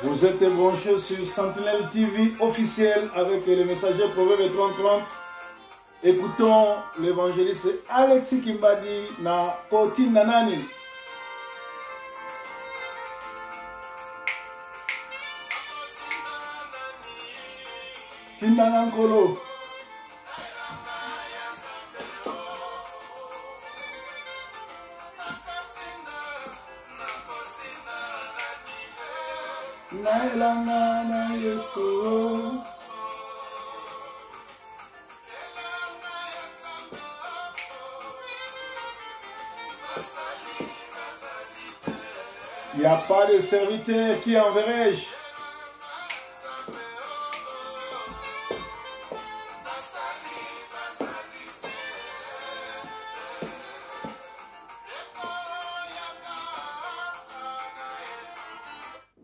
Vous êtes branchés sur Sentinelle TV officiel avec le messager Proverbe 30-30. Écoutons l'évangéliste Alexis Kimbadi na Koti Nanani. Tindanankolo. Nailanga na Yesu. Il n'y a pas de serviteur qui enverrai-je.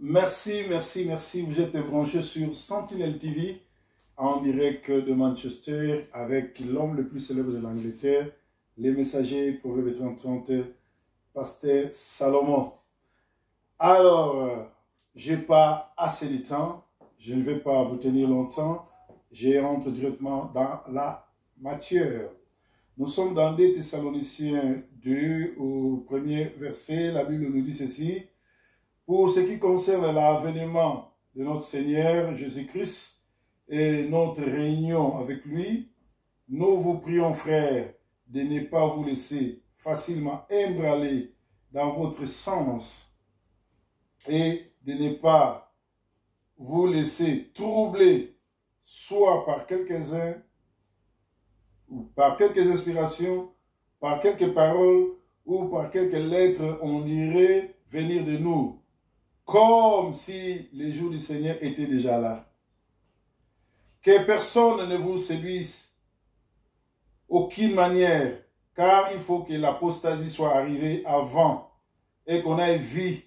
Merci, merci, merci. Vous êtes branchés sur Sentinelle TV en direct de Manchester avec l'homme le plus célèbre de l'Angleterre, les messagers Proverbe 30-30, Pasteur Salomon. Alors, je n'ai pas assez de temps, je ne vais pas vous tenir longtemps, je rentre directement dans la matière. Nous sommes dans 2 Thessaloniciens 2 au premier verset, la Bible nous dit ceci. Pour ce qui concerne l'avènement de notre Seigneur Jésus-Christ et notre réunion avec lui, nous vous prions, frères, de ne pas vous laisser facilement ébranler dans votre sens et de ne pas vous laisser troubler soit par quelques-uns ou par quelques inspirations, par quelques paroles ou par quelques lettres, on dirait venir de nous. Comme si les jours du Seigneur étaient déjà là. Que personne ne vous séduise, aucune manière, car il faut que l'apostasie soit arrivée avant et qu'on ait vu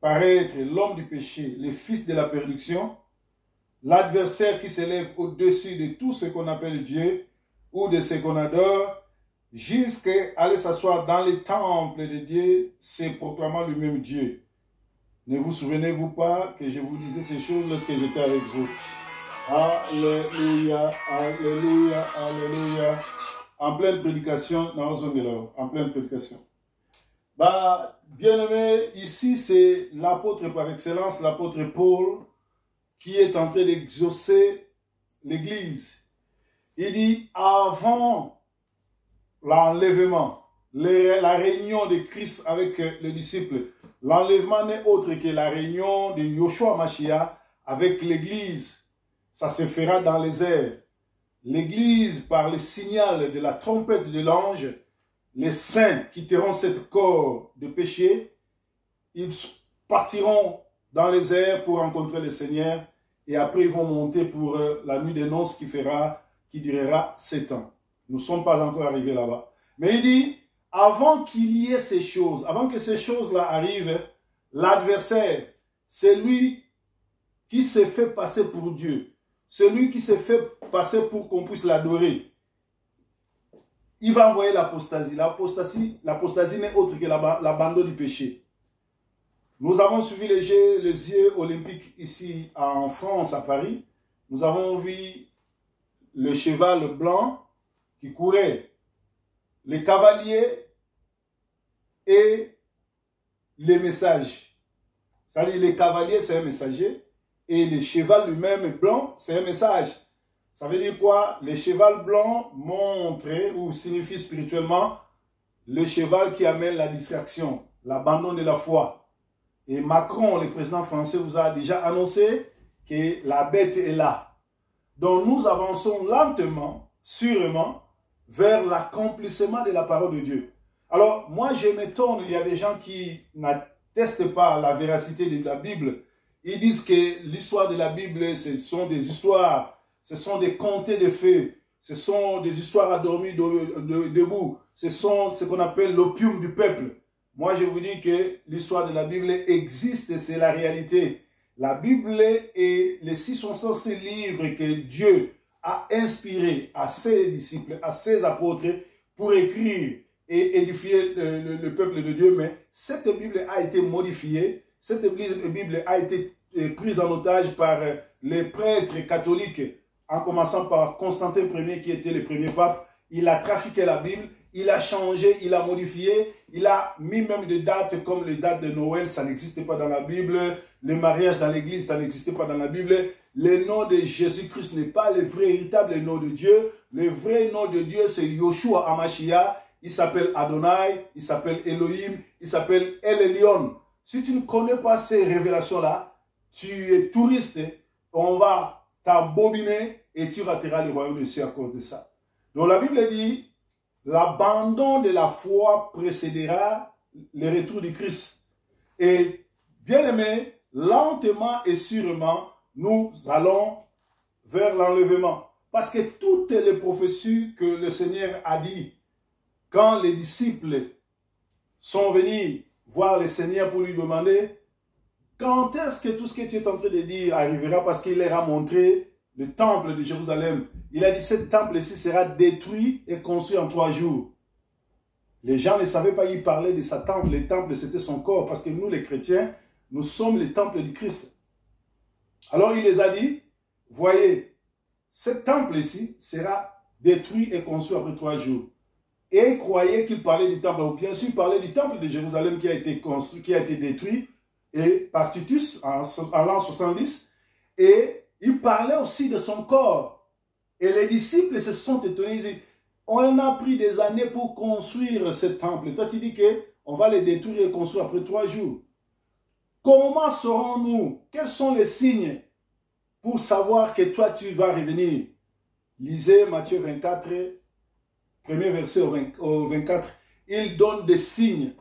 paraître l'homme du péché, le fils de la perdition, l'adversaire qui s'élève au-dessus de tout ce qu'on appelle Dieu ou de ce qu'on adore, jusqu'à aller s'asseoir dans les temples de Dieu, se proclamant lui-même Dieu. Ne vous souvenez-vous pas que je vous disais ces choses lorsque j'étais avec vous? Alléluia, alléluia, alléluia. En pleine prédication, en pleine prédication. Bien-aimé, ici c'est l'apôtre par excellence, l'apôtre Paul, qui est en train d'exaucer l'église. Il dit, avant l'enlèvement, la réunion de Christ avec les disciples, l'enlèvement n'est autre que la réunion de Yoshua Mashiach avec l'église. Ça se fera dans les airs. L'église, par le signal de la trompette de l'ange, les saints quitteront cette corps de péché. Ils partiront dans les airs pour rencontrer le Seigneur. Et après, ils vont monter pour la nuit des noces qui durera 7 ans. Nous ne sommes pas encore arrivés là-bas. Mais il dit, avant qu'il y ait ces choses, avant que ces choses-là arrivent, l'adversaire, c'est lui qui s'est fait passer pour Dieu. C'est lui qui s'est fait passer pour qu'on puisse l'adorer. Il va envoyer l'apostasie. L'apostasie n'est autre que l'abandon du péché. Nous avons suivi les Jeux olympiques ici en France, à Paris. Nous avons vu le cheval blanc qui courait, les cavaliers et les messages. C'est-à-dire les cavaliers, c'est un messager, et le cheval lui-même blanc, c'est un message. Ça veut dire quoi? Le cheval blanc montre ou signifie spirituellement le cheval qui amène la distraction, l'abandon de la foi. Et Macron, le président français, vous a déjà annoncé que la bête est là. Donc nous avançons lentement, sûrement, vers l'accomplissement de la parole de Dieu. Alors, moi, je m'étonne, il y a des gens qui n'attestent pas la véracité de la Bible. Ils disent que l'histoire de la Bible, ce sont des histoires, ce sont des contes de fées, ce sont des histoires endormies debout, ce sont ce qu'on appelle l'opium du peuple. Moi, je vous dis que l'histoire de la Bible existe et c'est la réalité. La Bible est les 600 livres que Dieu a inspiré à ses disciples, à ses apôtres pour écrire et édifier le peuple de Dieu. Mais cette Bible a été modifiée, cette Bible a été prise en otage par les prêtres catholiques, en commençant par Constantin Ier qui était le premier pape. Il a trafiqué la Bible, il a changé, il a modifié, il a mis même des dates comme les dates de Noël, ça n'existait pas dans la Bible. Le mariage dans l'église, ça n'existait pas dans la Bible. Le nom de Jésus-Christ n'est pas le vrai, véritable nom de Dieu. Le vrai nom de Dieu, c'est Yoshua HaMashiach. Il s'appelle Adonai, il s'appelle Elohim, il s'appelle El Elyon. Si tu ne connais pas ces révélations-là, tu es touriste, on va t'abominer et tu rateras le royaume des cieux à cause de ça. Donc la Bible dit, l'abandon de la foi précédera le retour du Christ. Et bien aimé, lentement et sûrement, nous allons vers l'enlèvement. Parce que toutes les prophéties que le Seigneur a dit, quand les disciples sont venus voir le Seigneur pour lui demander quand est-ce que tout ce que tu es en train de dire arrivera, parce qu'il leur a montré le temple de Jérusalem. Il a dit, ce temple-ci sera détruit et construit en 3 jours. Les gens ne savaient pas, il parlait de sa temple. Le temple, c'était son corps, parce que nous, les chrétiens, nous sommes le temple du Christ. Alors, il les a dit, voyez, ce temple-ci sera détruit et construit après 3 jours. Et croyez qu'il parlait du temple. Donc, bien sûr, il parlait du temple de Jérusalem qui a été construit, qui a été détruit et par Titus en l'an 70. Et il parlait aussi de son corps. Et les disciples se sont étonnés. Ils disent, on a pris des années pour construire ce temple. Et toi, tu dis qu'on va le détruire et construire après 3 jours. Comment saurons-nous? Quels sont les signes pour savoir que toi, tu vas revenir? Lisez Matthieu 24, premier verset au 24. Il donne des signes.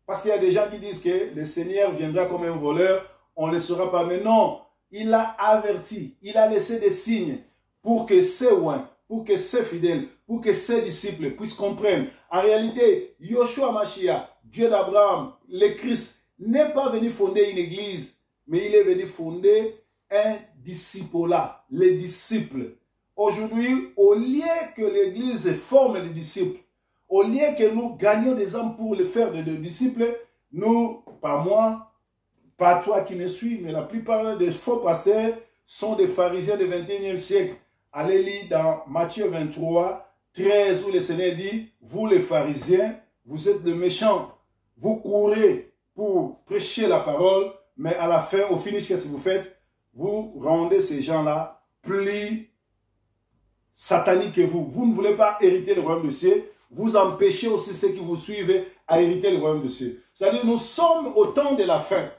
Parce qu'il y a des gens qui disent que le Seigneur viendra comme un voleur, on ne le saura pas. Mais non, il a averti, il a laissé des signes pour que ses oints, pour que ses fidèles, pour que ses disciples puissent comprendre. En réalité, Yoshua HaMashiach, Dieu d'Abraham, le Christ, n'est pas venu fonder une église, mais il est venu fonder un disciple-là, les disciples. Aujourd'hui, au lieu que l'église forme les disciples, au lieu que nous gagnions des âmes pour les faire des disciples, nous, pas moi, pas toi qui me suis, mais la plupart des faux pasteurs sont des pharisiens du 21e siècle. Allez lire dans Matthieu 23, 13, où le Seigneur dit, vous les pharisiens, vous êtes des méchants, vous courez pour prêcher la parole, mais à la fin, au finish, qu'est-ce que vous faites? Vous rendez ces gens-là plus sataniques que vous. Vous ne voulez pas hériter le royaume de cieux. Vous empêchez aussi ceux qui vous suivent à hériter le royaume de cieux. C'est-à-dire, nous sommes au temps de la fin.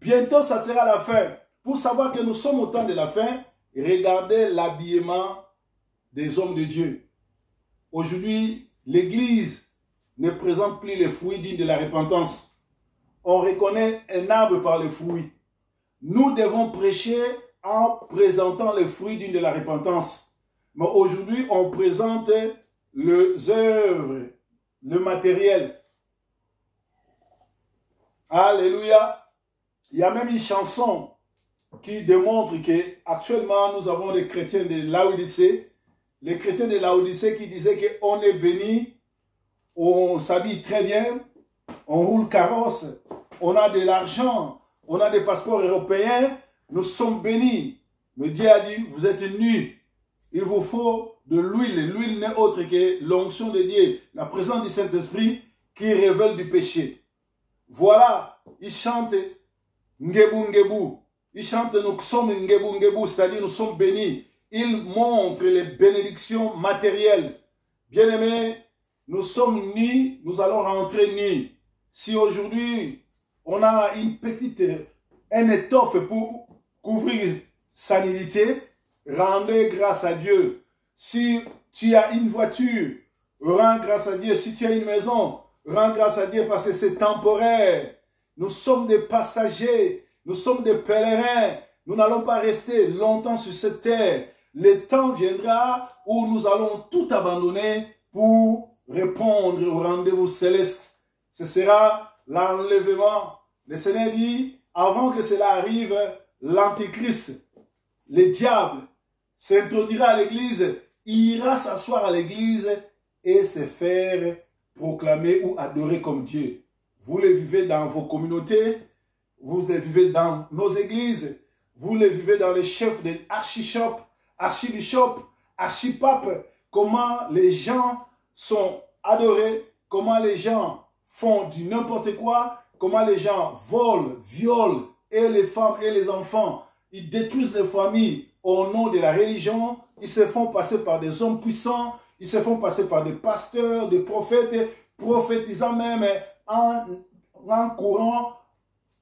Bientôt, ça sera la fin. Pour savoir que nous sommes au temps de la fin, regardez l'habillement des hommes de Dieu. Aujourd'hui, l'Église ne présente plus les fruits dignes de la repentance. On reconnaît un arbre par les fruits. Nous devons prêcher en présentant les fruits dignes de la repentance. Mais aujourd'hui, on présente les œuvres, le matériel. Alléluia. Il y a même une chanson qui démontre qu'actuellement, nous avons les chrétiens de Laodicée. Les chrétiens de Laodicée qui disaient qu'on est béni, on s'habille très bien, on roule carrosse, on a de l'argent, on a des passeports européens, nous sommes bénis. Mais Dieu a dit, vous êtes nus. Il vous faut de l'huile. L'huile n'est autre que l'onction de Dieu, la présence du Saint-Esprit qui révèle du péché. Voilà, ils chantent Ngebu Ngebu. Ils chantent nous sommes Ngebu Ngebu, c'est-à-dire nous sommes bénis. Ils montrent les bénédictions matérielles. Bien-aimés, nous sommes nus, nous allons rentrer nus. Si aujourd'hui, on a une petite étoffe pour couvrir sa nudité, rendez grâce à Dieu. Si tu as une voiture, rends grâce à Dieu. Si tu as une maison, rends grâce à Dieu parce que c'est temporaire. Nous sommes des passagers, nous sommes des pèlerins. Nous n'allons pas rester longtemps sur cette terre. Le temps viendra où nous allons tout abandonner pour répondre au rendez-vous céleste. Ce sera l'enlèvement. Le Seigneur dit, avant que cela arrive, l'Antichrist, le diable, s'introduira à l'église, ira s'asseoir à l'église et se faire proclamer ou adorer comme Dieu. Vous le vivez dans vos communautés, vous les vivez dans nos églises, vous les vivez dans les chefs des archibishops, archipapes, comment les gens sont adorés, comment les gens font du n'importe quoi, comment les gens volent, violent, et les femmes et les enfants, ils détruisent les familles au nom de la religion, ils se font passer par des hommes puissants, ils se font passer par des pasteurs, des prophètes, prophétisant même en courant,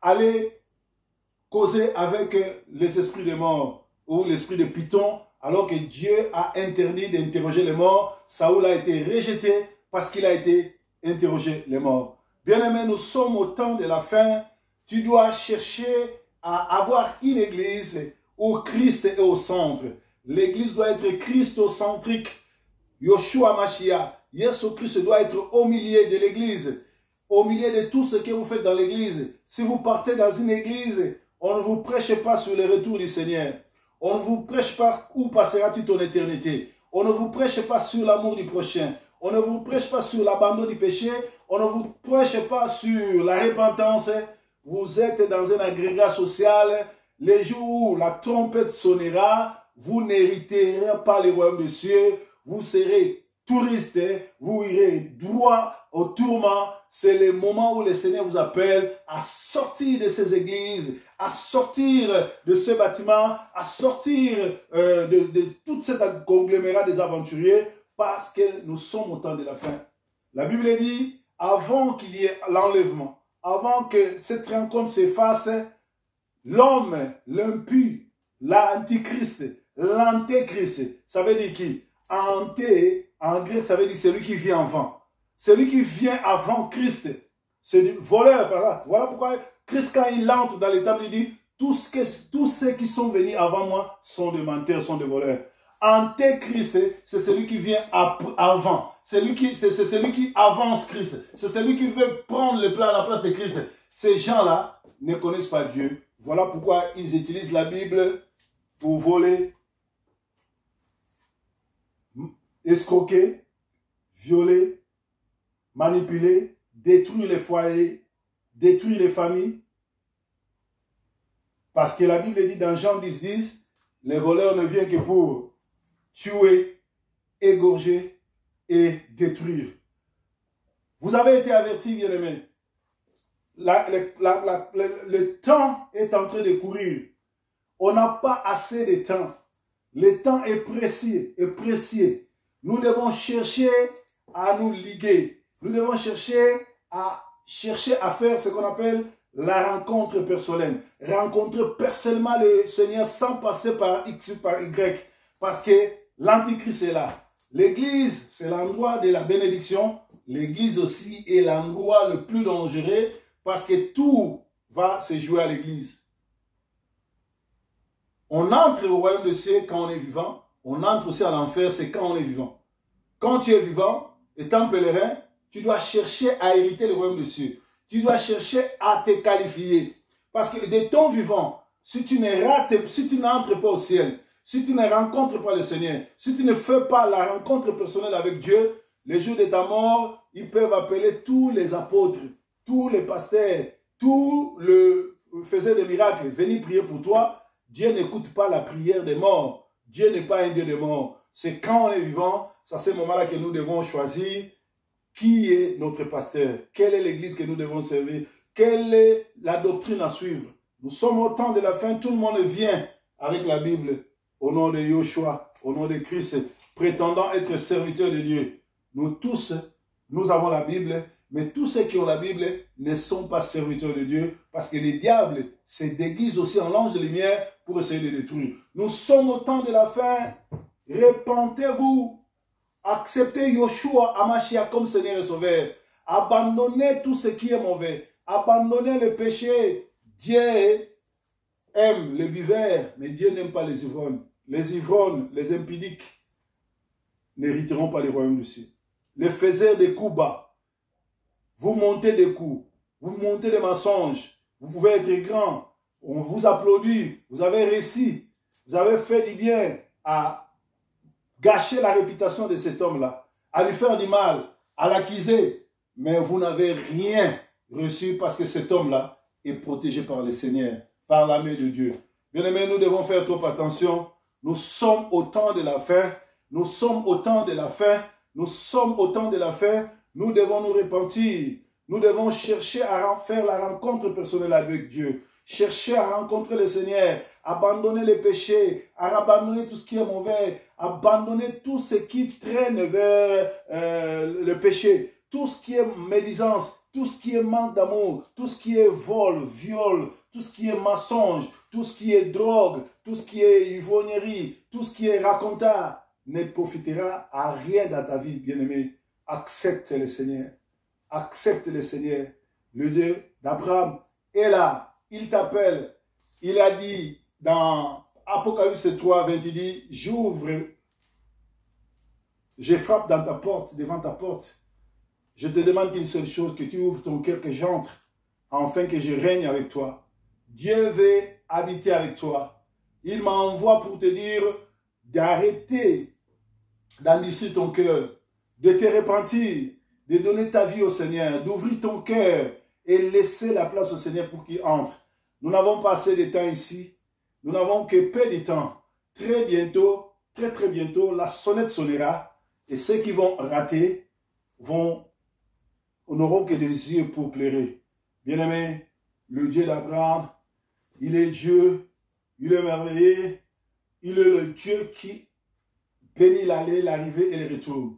aller causer avec les esprits des morts ou l'esprit de Python, alors que Dieu a interdit d'interroger les morts. Saoul a été rejeté parce qu'il a été interrogé les morts. Bien-aimés, nous sommes au temps de la fin. Tu dois chercher à avoir une église où Christ est au centre. L'église doit être christocentrique. Yoshua Mashiach, Yesu Christ doit être au milieu de l'église, au milieu de tout ce que vous faites dans l'église. Si vous partez dans une église, on ne vous prêche pas sur le retour du Seigneur. On ne vous prêche pas où passeras-tu ton éternité. On ne vous prêche pas sur l'amour du prochain. On ne vous prêche pas sur l'abandon du péché. On ne vous prêche pas sur la repentance. Vous êtes dans un agrégat social. Les jours où la trompette sonnera, vous n'hériterez pas le royaume des cieux. Vous serez touristes, vous irez droit au tourment. C'est le moment où le Seigneur vous appelle à sortir de ces églises, à sortir de ce bâtiment, à sortir de toute cette conglomérat des aventuriers, parce que nous sommes au temps de la fin. La Bible dit, avant qu'il y ait l'enlèvement, avant que cette rencontre s'efface, l'homme, l'impie, l'antichrist, l'antéchrist, ça veut dire qui? Anté, en grec, ça veut dire celui qui vient avant. Celui qui vient avant Christ, c'est du voleur. Voilà pourquoi Christ, quand il entre dans l'étable, il dit, tous ceux qui sont venus avant moi sont des menteurs, sont des voleurs. Antéchrist, c'est celui qui vient avant. C'est celui qui avance Christ. C'est celui qui veut prendre le plat à la place de Christ. Ces gens-là ne connaissent pas Dieu. Voilà pourquoi ils utilisent la Bible pour voler, escroquer, violer, manipuler, détruire les foyers, détruire les familles. Parce que la Bible dit dans Jean 10:10, les voleurs ne viennent que pour tuer, égorger et détruire. Vous avez été avertis, bien-aimés. Le temps est en train de courir. On n'a pas assez de temps. Le temps est précieux, Nous devons chercher à nous liguer. Nous devons chercher à faire ce qu'on appelle la rencontre personnelle. Rencontrer personnellement le Seigneur sans passer par X ou par Y. Parce que l'Antichrist est là. L'église, c'est l'endroit de la bénédiction. L'église aussi est l'endroit le plus dangereux parce que tout va se jouer à l'église. On entre au royaume de Dieu quand on est vivant. On entre aussi à l'enfer, c'est quand on est vivant. Quand tu es vivant, étant pèlerin, tu dois chercher à hériter le royaume de Dieu. Tu dois chercher à te qualifier. Parce que de ton vivant, si tu n'entres pas au ciel, si tu ne rencontres pas le Seigneur, si tu ne fais pas la rencontre personnelle avec Dieu, les jours de ta mort, ils peuvent appeler tous les apôtres, tous les pasteurs, tous les faiseurs de miracles, venir prier pour toi. Dieu n'écoute pas la prière des morts. Dieu n'est pas un Dieu des morts. C'est quand on est vivant, c'est à ce moment-là que nous devons choisir qui est notre pasteur, quelle est l'église que nous devons servir, quelle est la doctrine à suivre. Nous sommes au temps de la fin, tout le monde vient avec la Bible, au nom de Yoshua, au nom de Christ, prétendant être serviteurs de Dieu. Nous tous, nous avons la Bible, mais tous ceux qui ont la Bible ne sont pas serviteurs de Dieu, parce que les diables se déguisent aussi en l'ange de lumière pour essayer de détruire. Nous sommes au temps de la fin. Repentez-vous. Acceptez Yoshua Hamashiach comme Seigneur et Sauveur. Abandonnez tout ce qui est mauvais. Abandonnez le péché. Dieu aime les buveurs, mais Dieu n'aime pas les ivrognes. Les ivrognes, les impudiques, n'hériteront pas le royaume du ciel. Les faiseurs des coups bas, vous montez des coups, vous montez des mensonges, vous pouvez être grand, on vous applaudit, vous avez réussi, vous avez fait du bien à gâcher la réputation de cet homme-là, à lui faire du mal, à l'accuser, mais vous n'avez rien reçu parce que cet homme-là et protégé par le Seigneur, par la main de Dieu. Bien-aimés, nous devons faire trop attention. Nous sommes au temps de la fin. Nous sommes au temps de la fin. Nous sommes au temps de la fin. Nous devons nous repentir. Nous devons chercher à faire la rencontre personnelle avec Dieu. Chercher à rencontrer le Seigneur. Abandonner les péchés. Abandonner tout ce qui est mauvais. Abandonner tout ce qui traîne vers le péché. Tout ce qui est médisance. Tout ce qui est manque d'amour. Tout ce qui est vol, viol. Tout ce qui est mensonge. Tout ce qui est drogue. Tout ce qui est ivrognerie. Tout ce qui est racontage ne profitera à rien dans ta vie, bien-aimé. Accepte le Seigneur. Accepte le Seigneur. Le Dieu d'Abraham est là. Il t'appelle. Il a dit dans Apocalypse 3, 20, il dit, j'ouvre, je frappe dans ta porte, devant ta porte. Je te demande qu'une seule chose, que tu ouvres ton cœur, que j'entre, afin que je règne avec toi. Dieu veut habiter avec toi. Il m'envoie pour te dire d'arrêter d'endurcir ton cœur, de te repentir, de donner ta vie au Seigneur, d'ouvrir ton cœur et laisser la place au Seigneur pour qu'il entre. Nous n'avons pas assez de temps ici. Nous n'avons que peu de temps. Très bientôt, très bientôt, la sonnette sonnera et ceux qui vont rater n'auront que des yeux pour pleurer. Bien-aimé, le Dieu d'Abraham, il est Dieu, il est merveilleux, il est le Dieu qui bénit l'aller, l'arrivée et le retour.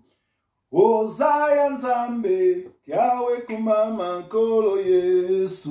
Ozaya Nzambe, Yahweh kumama nkolo Yesu.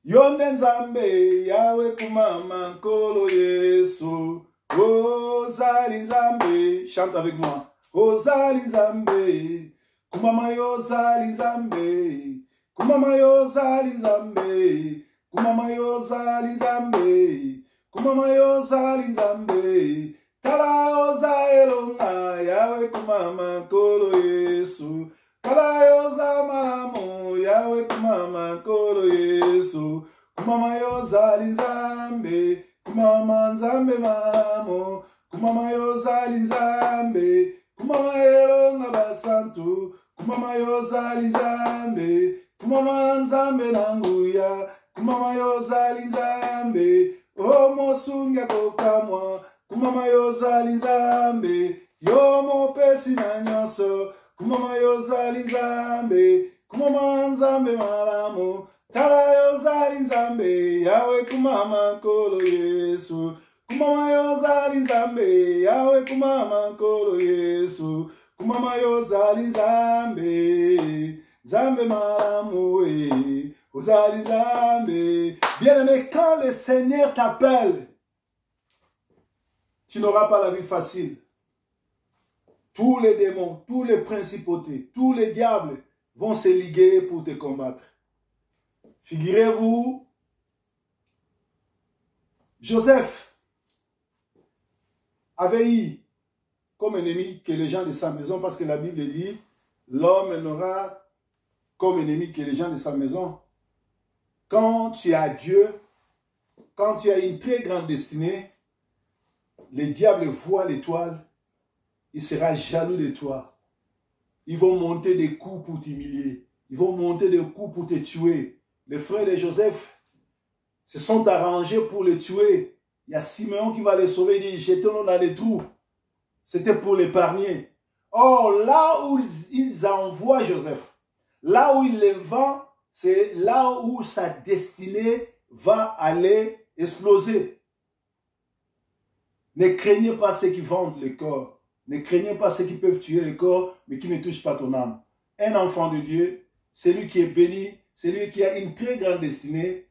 Yonde Nzambe, Yahweh kumama nkolo Yesu. Ozali Nzambe, chante avec moi. Ozali Nzambe, kumama yozali Nzambe. Kumama yozali Nzambe. Kumama yozali Nzambe. Kumama yozali Nzambe. Tala oza elonga, Yahweh kumama nkolo Yesu. Tala oza malamu, Yahweh kumama nkolo Yesu. Kumama yozali Nzambe, kumama Nzambe malamu. Kumama yozali Nzambe, kumama elonga basantu. Kumama yozali Nzambe, kumama Nzambe nanguya. Kumama yozali Nzambe, o mosunga kokamwa. Kumama yozali Nzambe, yo mopesi na nyonso. Kumama yozali Nzambe, kumama Nzambe malamu. Tala yozali Nzambe, Yahweh kumama nkolo Yesu. Kumama yozali Nzambe, Yahweh kumama nkolo Yesu. Kumama yozali Nzambe, Nzambe malamu ozali Nzambe. Bien-aimé, quand le Seigneur t'appelle, tu n'auras pas la vie facile. Tous les démons, tous les principautés, tous les diables vont se liguer pour te combattre. Figurez-vous, Joseph avait eu comme ennemi que les gens de sa maison, parce que la Bible dit, l'homme n'aura comme ennemi que les gens de sa maison. Quand tu as Dieu, quand tu as une très grande destinée, les diables voient l'étoile, il sera jaloux de toi. Ils vont monter des coups pour t'humilier. Ils vont monter des coups pour te tuer. Les frères de Joseph se sont arrangés pour le tuer. Il y a Simeon qui va les sauver. Il dit, jetons-le dans les trous. C'était pour l'épargner. Or, là où ils envoient Joseph, là où ils le vendent, c'est là où sa destinée va aller exploser. Ne craignez pas ceux qui vendent le corps. Ne craignez pas ceux qui peuvent tuer le corps, mais qui ne touchent pas ton âme. Un enfant de Dieu, celui qui est béni, celui qui a une très grande destinée,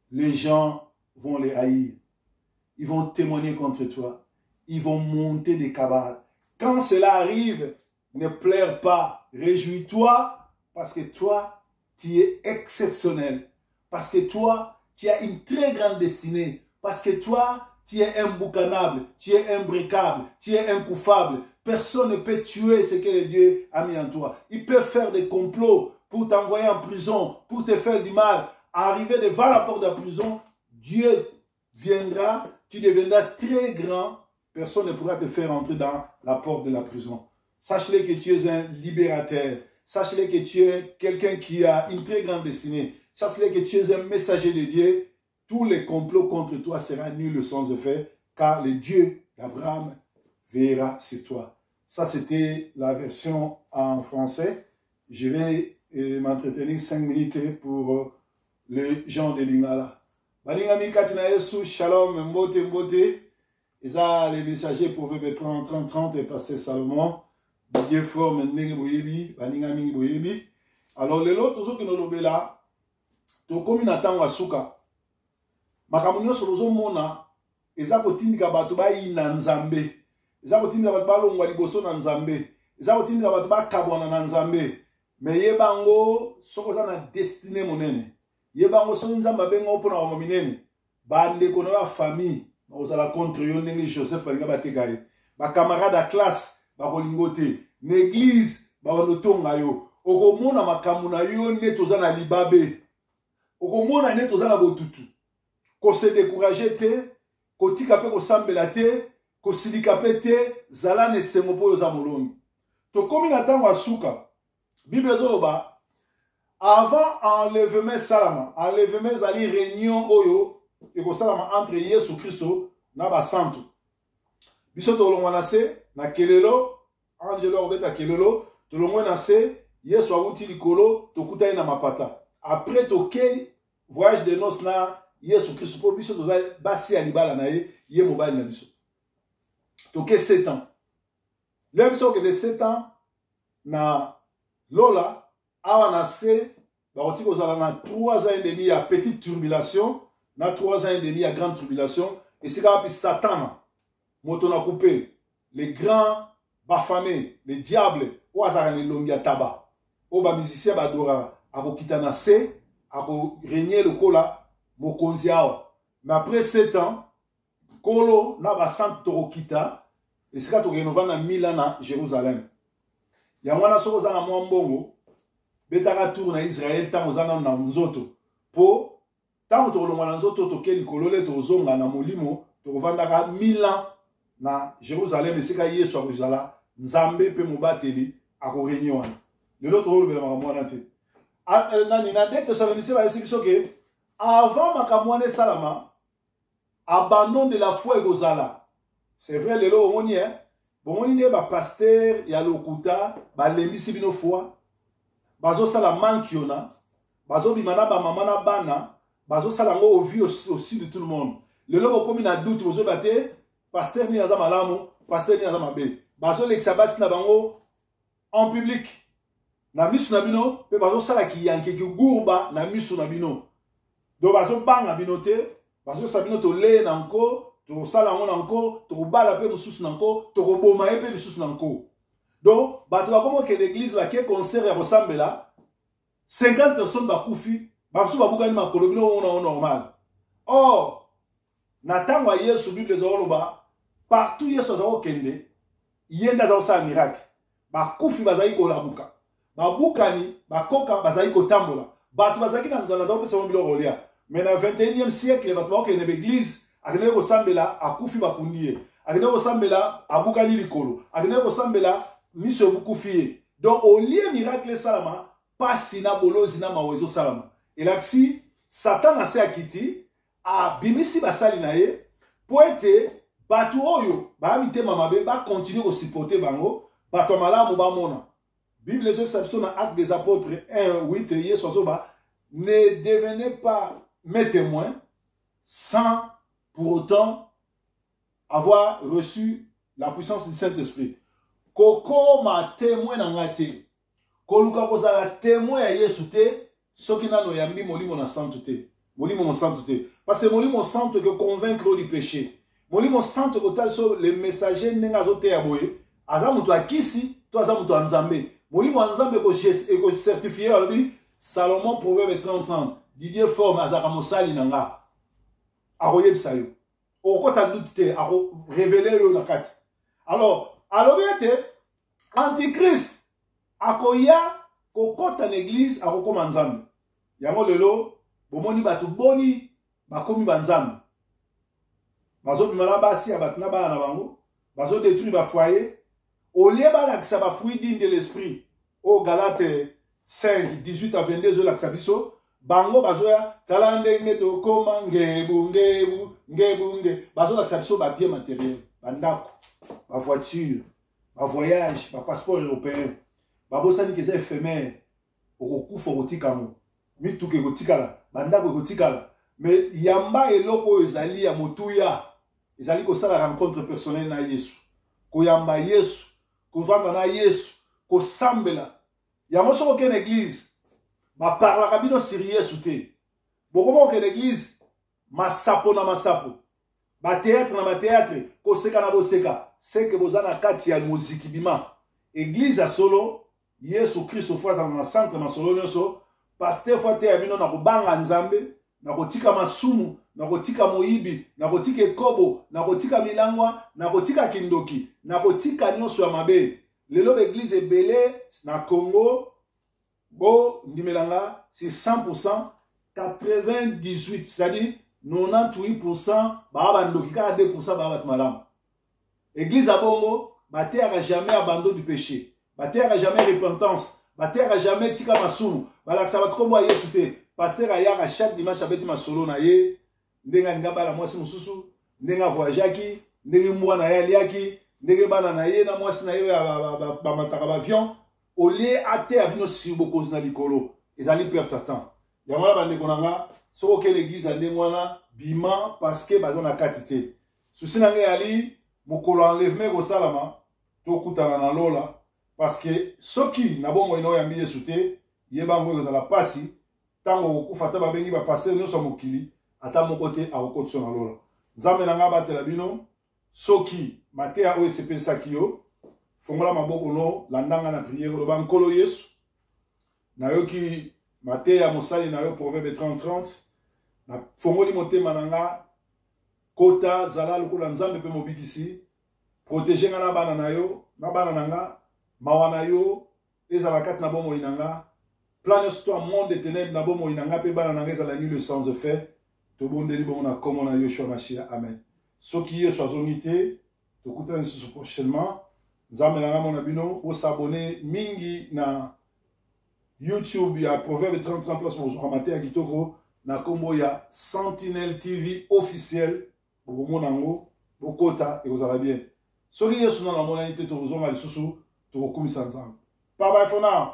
les gens vont les haïr. Ils vont témoigner contre toi. Ils vont monter des cabales. Quand cela arrive, ne pleure pas. Réjouis-toi parce que toi, tu es exceptionnel. Parce que toi, tu as une très grande destinée. Parce que toi, tu es imboucanable, tu es imbricable, tu es incoufable. Personne ne peut tuer ce que le Dieu a mis en toi. Ils peuvent faire des complots pour t'envoyer en prison, pour te faire du mal. Arriver devant la porte de la prison, Dieu viendra, tu deviendras très grand. Personne ne pourra te faire entrer dans la porte de la prison. Sache-le que tu es un libérateur. Sache-le que tu es quelqu'un qui a une très grande destinée. Sache-le que tu es un messager de Dieu. Tous les complots contre toi seront nuls sans effet, car le Dieu d'Abraham veillera sur toi. Ça, c'était la version en français. Je vais m'entretenir 5 minutes pour les gens de Lingala. Baningami Katina Yesu, Shalom, Mbote Mbote. Ils ont les messagers pour prendre 30-30 et passer Salomon. Dieu forme Ndenge Boyebi, Baningami Boyebi. Alors, les autres, tous ceux qui nous l'ont là, tout comme ils attendent à Souka. Makamunyo solozo mona, eza kotindika bato ba ina nzambe. Eza kotindika bato ba longwa liboso na nzambe. Eza kotindika bato ba kabwana na nzambe. Me yebango soko za na destinée monene. Yebango so nzamba benga opona wa minene. Bande kono ya famille, ba ozala contre yo ndenge Joseph balinga bategaye. Ba camarade à classe ba kolingote. L'église ba wanotonga yo. Okomona makamu na yo ne toza na libabe. Okomona ne toza na botutu. Ko se décourager te, ko tika pe ko sambela te, ko silika pe te, zala ne sengo po yo za molongi. To komi na tango asuka. Bible zoloba, avant enlèvement salama, enlèvement zali réunion oyo, et ko salama entre Yesu Christo na ba santo. Biso to longwa na se, na kelelo, angelo obeta kelelo, to longwa na se, Yesu awuti likolo, to kutai na mapata. Après to ke voyage de noces na Yesu Christ pour biso toza basi ya libala na ye mobali na biso. Toke 7 ans. Le biso ke de 7 ans na lola awa na se ba oti kozala na 3 ans et demi ya petite tribulation, na 3 ans et demi ya grande tribulation et c'est quand Satan moto na coupé les grands bafamés, les diables o azara ne longi ya taba. O ba musicien ba dora akokita na se ako régner le kola mokonzi awa. Mais après 7 ans, Kolo na ba sant torokita, et c'est quand on rénove na Milan na Jérusalem. Yangwana soko za na mbongo, betaka tour na Israël tango za na nzoto. Po tango to longwa na nzoto to keli kolole to zonga na molimo, to kovandaka Milan na Jérusalem, et c'est quand Yesu akozala nzambe pe mobateli akorenyi wana. Lelo to lobela makamwana te. Nani na dete Thessaloniciens ba yesi biso ke avant makamwane salama, abandon de la foi et gozala. C'est vrai, le lo omoni, hein. Bomoni ne ba pasteur ya lokuta, ba lembisi bino foi, bazo sala mankiona, bazo bimana ba mamana bana, bazo sala ngo au vu aussi de tout le monde. Le lo bokomi na doute, bozo bate, pasteur ni aza malamu, pasteur ni aza mabe. Bazo l'exabasi na bango en public. Na misu na bino, pe bazo sala ki yanke ki gourba na misu na bino. Donc, bazo banga binote, bazo sabino to le nanko, to sala ngo nanko, to bala pe mususu nanko, to boma pe mususu nanko. Donc, bato ba komo ke l'église la ke concert ya ressemble 50 personnes ba kufi, ba su ba bugani makolo bino on normal. Or, na tango Yesu Bible zoloba, partout Yesu zo kende, yenda za sa miracle. Ba kufi bazai ko labuka. Ba bukani, ba koka bazai ko tambola. Bato bazaki na nzala za opesa mbilo rolia. Mais dans le 21e siècle, il y a une église qui a ressemblé à Koufi Bakundie, qui a ressemblé à Boukani Likolo, qui a ressemblé à Miso Boukoufié. Donc, au lieu miracle Salama, pas Sina Bolo, Sina Mawezo Salama. Et là, si Satan a fait akiti, a bimisi basali nae, pour être Batu Oyo, Bahamite Mamabe, ba continuer à supporter Bango, Batu Malamu Bamona. Bible les exceptions dans Actes des Apôtres 1, 8, Yesozoba, ne devenez pas mes témoins sans pour autant avoir reçu la puissance du Saint-Esprit. Koko ma témoin n'angate. Koluka kozala témoin ya Yesu te, soki nano yambi molimo na santu te. Molimo mo santu te. Parce que molimo santu que convaincre du péché. Molimo santu que tal so les messagers nenga zote ya boye. Aza mutu akisi, to aza mutu anzambe. Molimo anzambe ko certifié alobi Salomon Proverbe 30-30. Didier forme azaka mosali nanga. Aroye bisayo. Okota doute aro révéler yo nakati. Alors, alobete Antichrist akoya kokota l'église akokoma nzambe. Yango lelo bomoni batu boni bakomi banzambe. Bazo bimala basi abatna bana na bango, bazo détruire ba foyer. Au lieu balakisa ba fruit digne de l'esprit. au Galate 5, 18 à 22, la Xabiso, bango bazoya, talande ngeto, koma, ngebu, bazo la Xabiso, ba bien matériel, bandako, ba voiture, ba voyage, ba passeport européen, ba bosani keza éphémère, okufa kotikamo, mituke kotikala, bandako kotikala, mais yamba eloko ezali ya motuya, ezali kosala rencontre personnelle na Yesu, koyamba Yesu, kovanda na Yesu, kosambela. Yango soko ke l'église, ma parla kabino sur Yesu te. Bokomo ke l'église, masapo na masapo, ba théâtre na ba théâtre, koseka na boseka, c'est que bozana kati ya muziki bima. Église a solo, Yesu Christ fois na centre na solo nyonso, pasteur fois te abino na kobanga nzambe, na kotika masumu, na kotika moyibi, na kotika ekobo, na kotika milangwa, na kotika kindoki, na kotika nyonso ya mabe. Lelo l'église est belé na Congo, bo ndimelanga, c'est 100%, 98, c'est-à-dire 98%, ba bandoki, 42% ba batmalam. Église à Bongo, ba terre a jamais abandon du péché, ba terre a jamais repentance, ba terre a jamais tika masumu, ba la sabat comme wa Yesu te. Pasteur Ayaka chaque dimanche abeti masolo na ye, ndenga ngaba la mwasi mususu, ndenga voyageaki, ndenga mwa na ye liaki, ndenga bana na ye na mwasi na ye ba mataka ba avion, au lieu ate avino sibokozi na likolo, ezali perte à temps. Yango la bande konanga, soko ke l'église ande mwana bima parce que baza na katite. Souci na nge ali mokolo enlèvement ko salama, to kutana na lola parce que soki na bongo ino yambi Yesu te, yeba ngo ezala pasi. Tango kufata babengi ba pasteur nyonso mokili ata moko te akokotisa na lola. Nzambe na nga batela bino soki mateya oyo esepesaki yo fongola maboko no landanga na priere loba nkolo Yesu nayoki mateya mosali na yo proverbe 30-30 na fongoli motema na nga kota zala lokola nzambe mpe mobikisi protege nga na bana na yo na bana na nga mawa na yo ezala kati na bomoi na nga. Plan toi monde de ténèbres na bomo inanga pe bana nanga ezala ni le sens effet to bondeli bon na comme on a Yoshua Mashiach amen. Soki Yesu azonité to kutana susu prochainement nzambe nanga mona bino o s'abonner mingi na YouTube ya Proverbe 30 place mo ramate ya kitoko na kombo ya Sentinelle TV officiel bo mona ngo bokota et ozala bien. Soki Yesu na mona ite to zonga lisusu to komisa nzambe. Bye bye for now.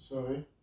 Sorry.